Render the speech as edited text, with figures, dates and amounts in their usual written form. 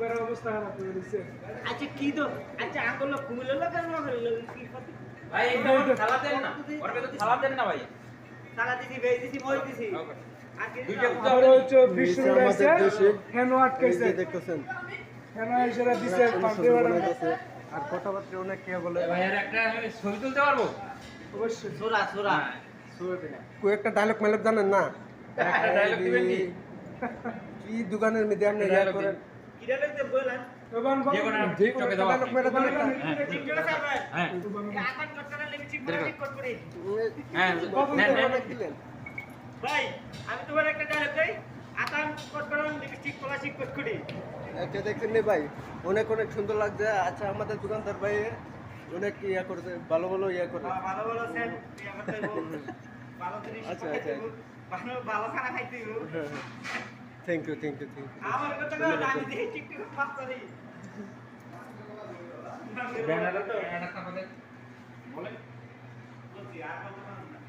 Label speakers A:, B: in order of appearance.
A: একবার অবস্থা খারাপ হয়ে গেছে।
B: আচ্ছা কি তো আচ্ছা আঙ্গুল কুমিল্লা কেন করে কি কথা
C: ভাই এটা থালা দেন না ওর ভেতর থালা দেন না ভাই
B: সারা দিছি বেই দিছি মই দিছি আর কি
C: দুইটা
A: আবার হচ্ছে বিশ্ব রয়েছে কেন আটকাইছে
D: দেখতেছেন
A: কেন এসে দিছে পাল্টে বাড়াইছে
D: আর কথাবার্তা অনেক কে বলে
C: ভাই আর একটা আমি ছবি তুলতে পারবো
A: অবশ্যই
B: সোরা সোরা
D: কই একটা ডায়লগ মেলক জানেন না
C: একটা ডায়লগ দিবেন কি
D: কি দোকানের মধ্যে আপনি ইয়া করেন
B: কিরা লাগতে বলেন
A: এবার
C: যে কোনো টিকটকে দেওয়া
D: ডায়লগ মেলক জানেন না
B: টিকটকে সামনে
C: হ্যাঁ
B: আকান করতে লিপস্টিক ঠিক করে
C: হ্যাঁ
D: দিলেন
B: ভাই আমি তোমার একটা ডায়লগ দেই আকান করতে লিপস্টিক প্লাস্টিক করে
D: একটা দেখছেন নি ভাই অনেক অনেক সুন্দর লাগছে আচ্ছা আমাদের দোকানদার ভাই অনেক ইয়া করছে ভালো ভালো ইয়া করে
B: ভালো ভালো সেন ভালো জিনিস
D: আচ্ছা, আচ্ছা।
B: ভালো ভালো খানা খাইতে
D: থ্যাংক ইউ
B: আমার কথা আমি দেখি টিকটক পাচ্ছি
C: ব্যানারটা তো একটা কথা বলে
B: বলছি আর কথা না